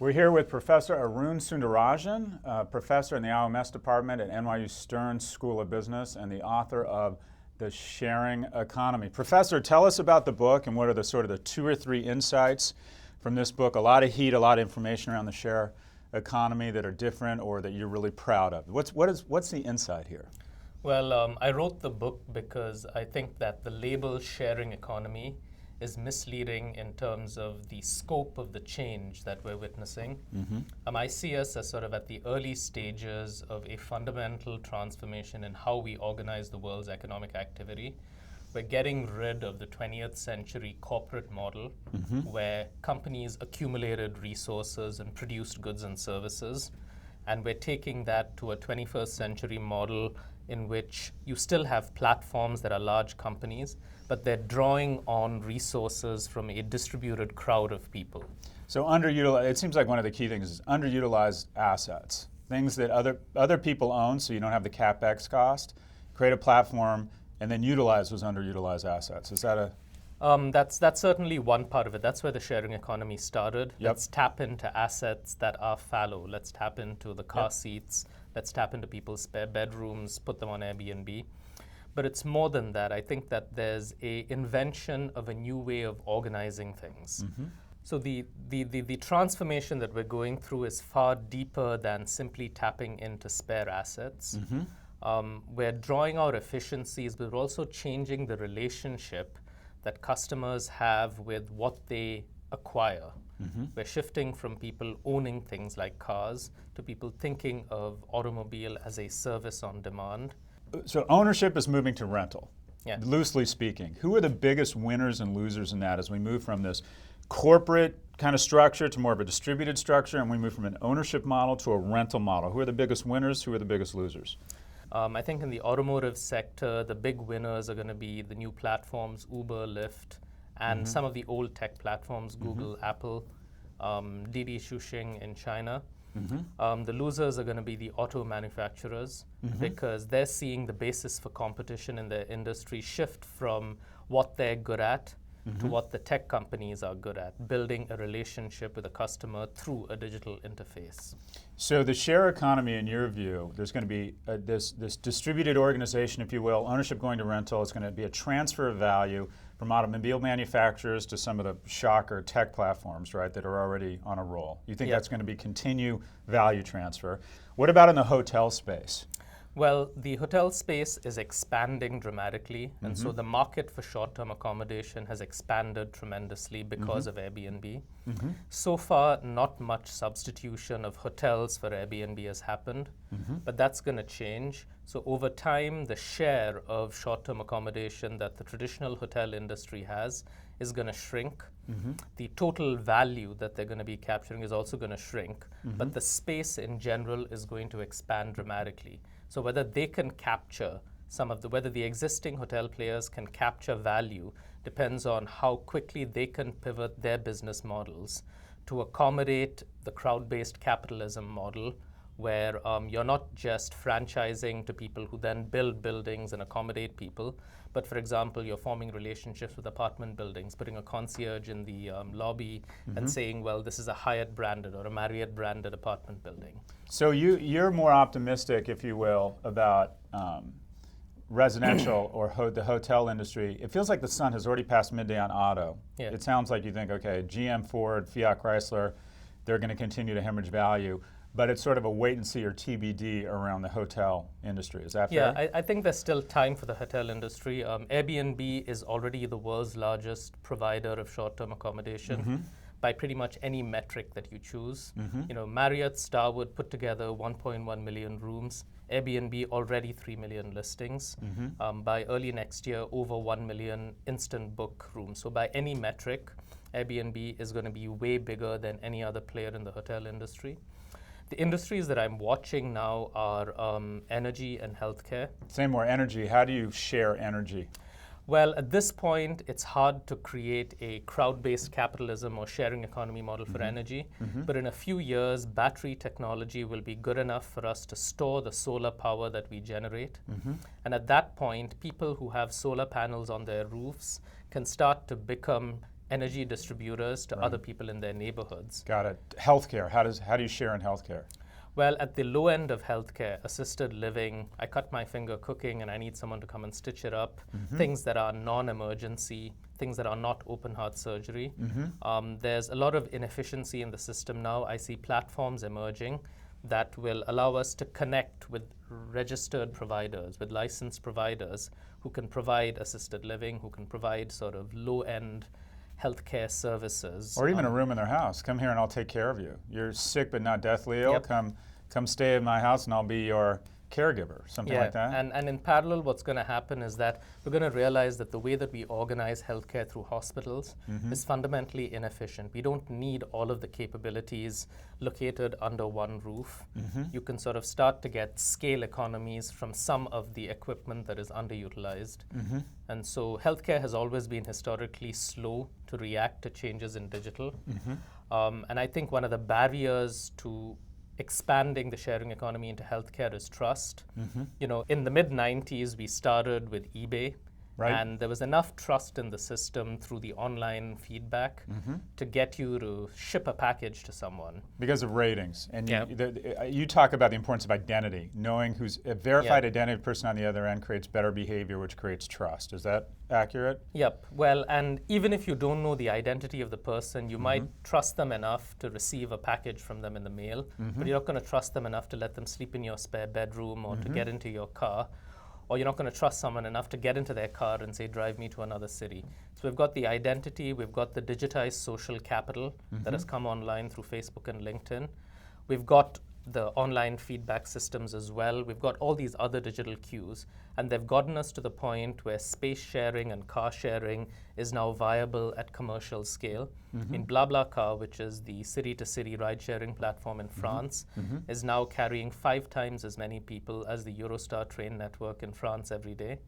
We're here with Professor Arun Sundararajan, professor in the IOMS department at NYU Stern School of Business and the author of The Sharing Economy. Professor, tell us about the book and what are the sort of the 2 or 3 insights from this book. A lot of heat, a lot of information around the share economy that are different or that you're really proud of. What's the insight here? Well, I wrote the book because I think that the label sharing economy is misleading in terms of the scope of the change that we're witnessing. I see us as sort of at the early stages of a fundamental transformation in how we organize the world's economic activity. We're getting rid of the 20th century corporate model where companies accumulated resources and produced goods and services. And we're taking that to a 21st century model in which you still have platforms that are large companies, but they're drawing on resources from a distributed crowd of people. So underutilized, it seems like one of the key things is underutilized assets, things that other people own so you don't have the CapEx cost, create a platform, and then utilize those underutilized assets. Is that a... That's certainly one part of it. That's where the sharing economy started. Yep. Let's tap into assets that are fallow. Let's tap into the car seats. Let's tap into people's spare bedrooms, put them on Airbnb. But it's more than that. I think that there's an invention of a new way of organizing things. So the transformation that we're going through is far deeper than simply tapping into spare assets. We're drawing out efficiencies, but we're also changing the relationship that customers have with what they acquire. We're shifting from people owning things like cars to people thinking of automobile as a service on demand. So ownership is moving to rental, Yeah. loosely speaking. Who are the biggest winners and losers in that as we move from this corporate kind of structure to more of a distributed structure and we move from an ownership model to a rental model? Who are the biggest winners? Who are the biggest losers? I think in the automotive sector, the big winners are going to be the new platforms, Uber, Lyft, and some of the old tech platforms, Google, Apple, Didi Xuxing in China. The losers are going to be the auto manufacturers because they're seeing the basis for competition in their industry shift from what they're good at to what the tech companies are good at, building a relationship with a customer through a digital interface. So the share economy, in your view, there's going to be this distributed organization, if you will, ownership going to rental. It's going to be a transfer of value from automobile manufacturers to some of the shocker tech platforms, right, that are already on a roll. You think that's going to be continue value transfer. What about in the hotel space? Well, the hotel space is expanding dramatically, and so the market for short-term accommodation has expanded tremendously because of Airbnb. So far, not much substitution of hotels for Airbnb has happened, but that's going to change. So over time, the share of short-term accommodation that the traditional hotel industry has is going to shrink. The total value that they're going to be capturing is also going to shrink, but the space in general is going to expand dramatically. So whether they can capture whether the existing hotel players can capture value depends on how quickly they can pivot their business models to accommodate the crowd-based capitalism model where you're not just franchising to people who then build buildings and accommodate people, but for example, you're forming relationships with apartment buildings, putting a concierge in the lobby and saying, well, this is a Hyatt branded or a Marriott branded apartment building. So you're more optimistic, if you will, about residential or the hotel industry. It feels like the sun has already passed midday on auto. Yeah. It sounds like you think, okay, GM, Ford, Fiat Chrysler, they're going to continue to hemorrhage value. But it's sort of a wait and see or TBD around the hotel industry. Is that fair? Yeah, I think there's still time for the hotel industry. Airbnb is already the world's largest provider of short-term accommodation by pretty much any metric that you choose. You know, Marriott, Starwood put together 1.1 million rooms. Airbnb already 3 million listings. By early next year, over 1 million instant book rooms. So by any metric, Airbnb is going to be way bigger than any other player in the hotel industry. The industries that I'm watching now are energy and healthcare. Say more energy. How do you share energy? Well, at this point, it's hard to create a crowd-based capitalism or sharing economy model for energy. But in a few years, battery technology will be good enough for us to store the solar power that we generate. And at that point, people who have solar panels on their roofs can start to become energy distributors to Right. other people in their neighborhoods. Got it. Healthcare. How do you share in healthcare? Well, at the low end of healthcare, assisted living, I cut my finger cooking and I need someone to come and stitch it up. Things that are non-emergency, things that are not open heart surgery. There's a lot of inefficiency in the system now. I see platforms emerging that will allow us to connect with registered providers, with licensed providers who can provide assisted living, who can provide sort of low-end healthcare services. Or even a room in their house. Come here and I'll take care of you. You're sick but not deathly ill. Yep. Come stay at my house and I'll be your caregiver, something like that. And in parallel, what's going to happen is that we're going to realize that the way that we organize healthcare through hospitals is fundamentally inefficient. We don't need all of the capabilities located under one roof. You can sort of start to get scale economies from some of the equipment that is underutilized. And so healthcare has always been historically slow to react to changes in digital. And I think one of the barriers to expanding the sharing economy into healthcare is trust. You know, in the mid-90s, we started with eBay. Right. And there was enough trust in the system through the online feedback to get you to ship a package to someone. Because of ratings. And Yeah. you talk about the importance of identity. Knowing who's a verified identity person on the other end creates better behavior, which creates trust. Is that accurate? Yep. Well, and even if you don't know the identity of the person, you might trust them enough to receive a package from them in the mail, but you're not going to trust them enough to let them sleep in your spare bedroom or to get into your car. Or you're not going to trust someone enough to get into their car and say, drive me to another city. So we've got the identity, we've got the digitized social capital that has come online through Facebook and LinkedIn. We've got the online feedback systems as well. We've got all these other digital cues, and they've gotten us to the point where space sharing and car sharing is now viable at commercial scale. In BlaBlaCar, which is the city-to-city ride-sharing platform in France, is now carrying 5 times as many people as the Eurostar train network in France every day.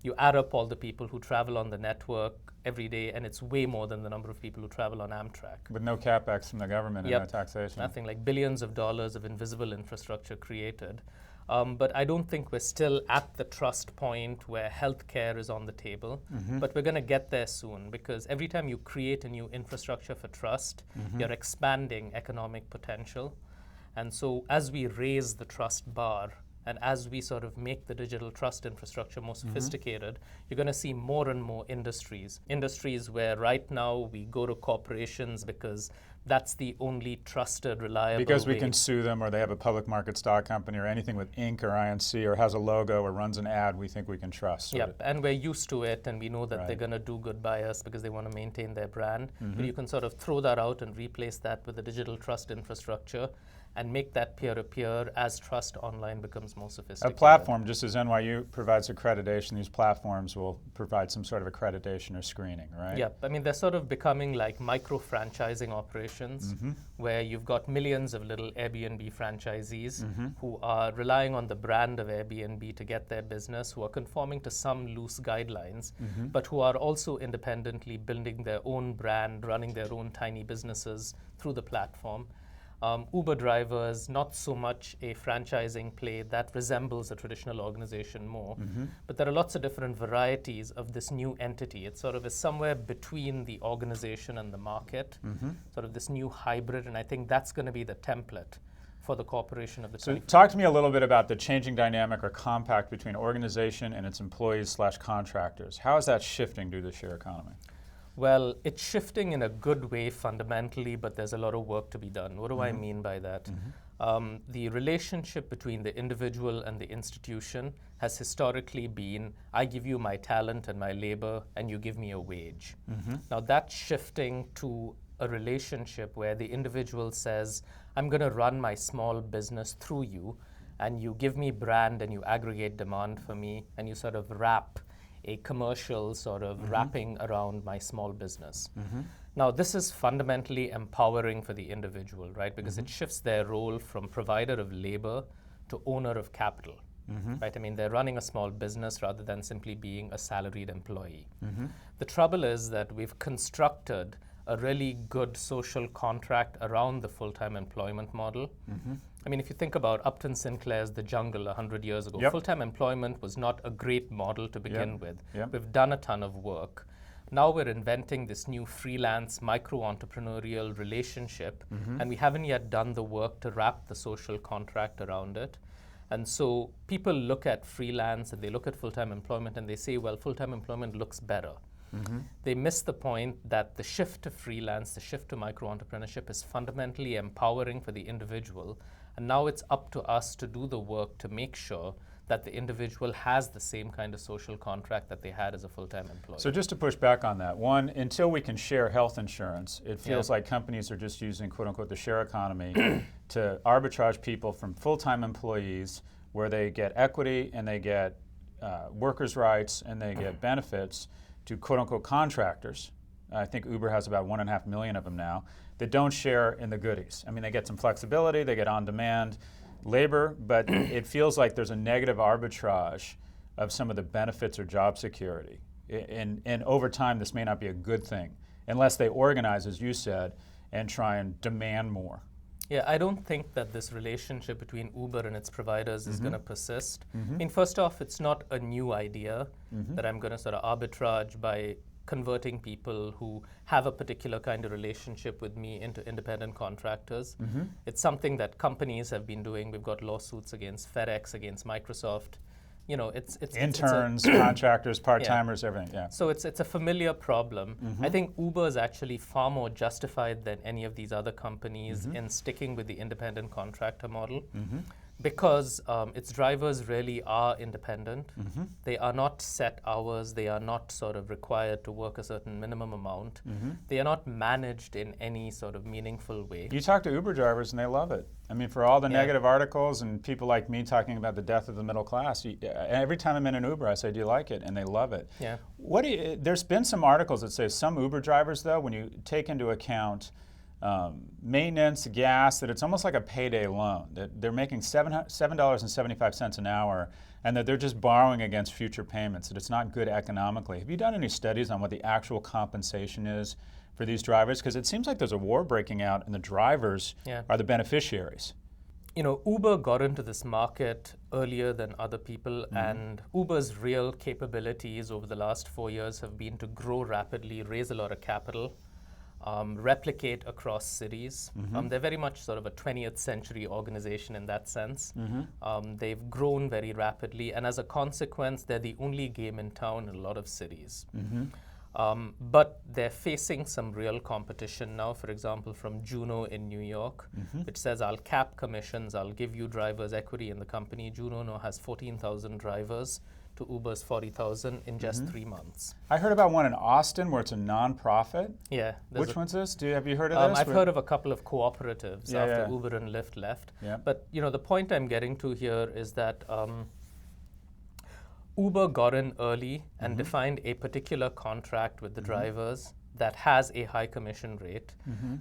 You add up all the people who travel on the network every day, and it's way more than the number of people who travel on Amtrak. With no capex from the government and no taxation. Nothing, like billions of dollars of invisible infrastructure created. But I don't think we're still at the trust point where healthcare is on the table. But we're going to get there soon, because every time you create a new infrastructure for trust, you're expanding economic potential. And so as we raise the trust bar, and as we sort of make the digital trust infrastructure more sophisticated, you're going to see more and more industries where right now we go to corporations because that's the only trusted, reliable Because we way. can sue them, or they have a public market stock company, or anything with Inc. or INC, or has a logo, or runs an ad we think we can trust. Yep, and we're used to it, and we know that they're going to do good by us because they want to maintain their brand. But you can sort of throw that out and replace that with a digital trust infrastructure and make that peer-to-peer as trust online becomes more A sophisticated. platform, just as NYU provides accreditation, these platforms will provide some sort of accreditation or screening, right? Yep, I mean, they're sort of becoming like micro-franchising operations where you've got millions of little Airbnb franchisees who are relying on the brand of Airbnb to get their business, who are conforming to some loose guidelines, but who are also independently building their own brand, running their own tiny businesses through the platform. Uber drivers, not so much a franchising play that resembles a traditional organization more, but there are lots of different varieties of this new entity. It sort of is somewhere between the organization and the market, sort of this new hybrid, and I think that's going to be the template for the corporation of the So 21st. talk to me a little bit about the changing dynamic or compact between organization and its employees/contractors. How is that shifting due to the share economy? Well, it's shifting in a good way fundamentally, but there's a lot of work to be done. What do I mean by that? The relationship between the individual and the institution has historically been, I give you my talent and my labor, and you give me a wage. Now that's shifting to a relationship where the individual says, I'm going to run my small business through you, and you give me brand and you aggregate demand for me, and you sort of wrap a commercial sort of wrapping around my small business. Now, this is fundamentally empowering for the individual, right? Because it shifts their role from provider of labor to owner of capital, right? I mean, they're running a small business rather than simply being a salaried employee. The trouble is that we've constructed a really good social contract around the full-time employment model. I mean, if you think about Upton Sinclair's The Jungle 100 years ago, full-time employment was not a great model to begin with. We've done a ton of work. Now we're inventing this new freelance micro-entrepreneurial relationship, and we haven't yet done the work to wrap the social contract around it. And so people look at freelance and they look at full-time employment and they say, well, full-time employment looks better. They miss the point that the shift to freelance, the shift to micro-entrepreneurship is fundamentally empowering for the individual. And now it's up to us to do the work to make sure that the individual has the same kind of social contract that they had as a full-time employee. So just to push back on that, one, until we can share health insurance, it feels like companies are just using, quote unquote, the share economy to arbitrage people from full-time employees where they get equity and they get workers' rights and they get benefits to, quote unquote, contractors. I think Uber has about 1.5 million of them now that don't share in the goodies. I mean, they get some flexibility, they get on-demand labor, but it feels like there's a negative arbitrage of some of the benefits or job security. And over time, this may not be a good thing unless they organize, as you said, and try and demand more. Yeah, I don't think that this relationship between Uber and its providers is going to persist. I mean, first off, it's not a new idea that I'm going to sort of arbitrage by converting people who have a particular kind of relationship with me into independent contractors. It's something that companies have been doing. We've got lawsuits against FedEx, against Microsoft. You know, it's interns, contractors, part-timers, everything. Yeah. So it's a familiar problem. I think Uber is actually far more justified than any of these other companies in sticking with the independent contractor model. Because its drivers really are independent. They are not set hours. They are not sort of required to work a certain minimum amount. They are not managed in any sort of meaningful way. You talk to Uber drivers and they love it. I mean, for all the negative articles and people like me talking about the death of the middle class, every time I'm in an Uber, I say, do you like it? And they love it. Yeah. There's been some articles that say some Uber drivers, though, when you take into account maintenance, gas, that it's almost like a payday loan, that they're making $7.75 an hour and that they're just borrowing against future payments, that it's not good economically. Have you done any studies on what the actual compensation is for these drivers? Because it seems like there's a war breaking out and the drivers are the beneficiaries. You know, Uber got into this market earlier than other people, and Uber's real capabilities over the last 4 years have been to grow rapidly, raise a lot of capital, replicate across cities. They're very much sort of a 20th century organization in that sense. They've grown very rapidly, and as a consequence, they're the only game in town in a lot of cities. But they're facing some real competition now, for example, from Juno in New York, which says, I'll cap commissions, I'll give you drivers equity in the company. Juno now has 14,000 drivers to Uber's 40,000 in just 3 months. I heard about one in Austin where it's a non-profit. Yeah. Which one's this? Have you heard of this? I've heard of a couple of cooperatives after yeah. Uber and Lyft left. Yeah. But you know, the point I'm getting to here is that Uber got in early and defined a particular contract with the drivers that has a high commission rate.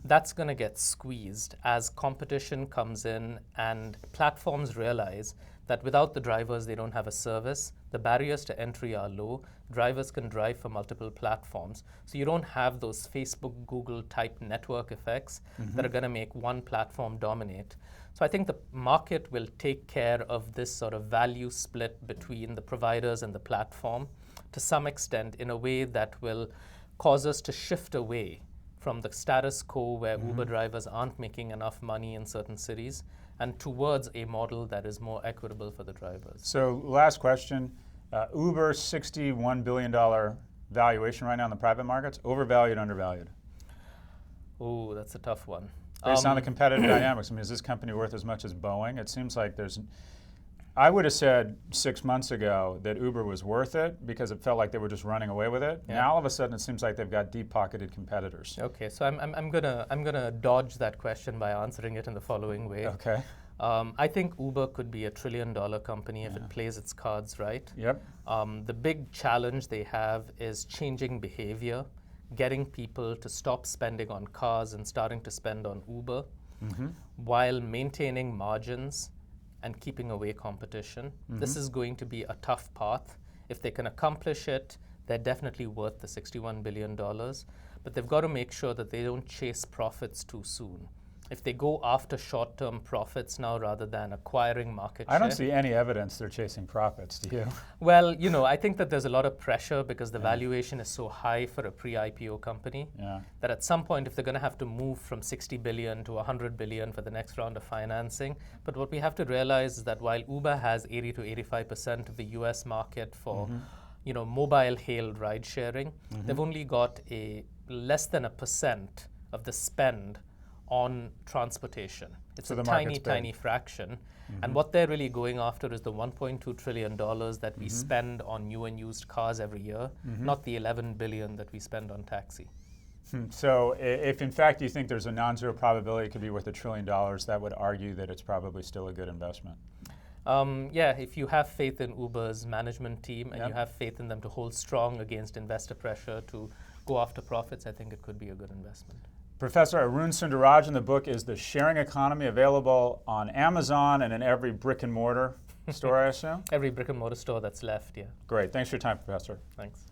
That's going to get squeezed as competition comes in and platforms realize that without the drivers, they don't have a service. The barriers to entry are low. Drivers can drive for multiple platforms. So you don't have those Facebook, Google type network effects that are going to make one platform dominate. So I think the market will take care of this sort of value split between the providers and the platform to some extent in a way that will cause us to shift away from the status quo where Uber drivers aren't making enough money in certain cities and towards a model that is more equitable for the drivers. So last question, Uber's $61 billion valuation right now in the private markets, overvalued, undervalued? Oh, that's a tough one. Based on the competitive dynamics, I mean, is this company worth as much as Boeing? It seems like I would have said 6 months ago that Uber was worth it because it felt like they were just running away with it. Yeah. Now all of a sudden it seems like they've got deep-pocketed competitors. Okay, so I'm gonna dodge that question by answering it in the following way. Okay. I think Uber could be $1 trillion company if it plays its cards right. Yep. The big challenge they have is changing behavior, getting people to stop spending on cars and starting to spend on Uber, while maintaining margins and keeping away competition. This is going to be a tough path. If they can accomplish it, they're definitely worth the $61 billion, but they've got to make sure that they don't chase profits too soon. if they go after short-term profits now rather than acquiring market share. I don't see any evidence they're chasing profits, do you? Well, I think that there's a lot of pressure because the valuation is so high for a pre-IPO company that at some point, if they're going to have to move from 60 billion to 100 billion for the next round of financing. But what we have to realize is that while Uber has 80 to 85% of the US market for mobile hailed ride sharing, they've only got a less than 1% of the spend on transportation. It's So a the tiny, market's big. tiny fraction. And what they're really going after is the $1.2 trillion that we spend on new and used cars every year, not the 11 billion that we spend on taxi. So if in fact you think there's a non-zero probability it could be worth $1 trillion, that would argue that it's probably still a good investment. Yeah, if you have faith in Uber's management team and you have faith in them to hold strong against investor pressure to go after profits, I think it could be a good investment. Professor Arun Sundararajan, the book is The Sharing Economy, available on Amazon and in every brick and mortar store, I assume? Every brick and mortar store that's left, yeah. Great. Thanks for your time, Professor. Thanks.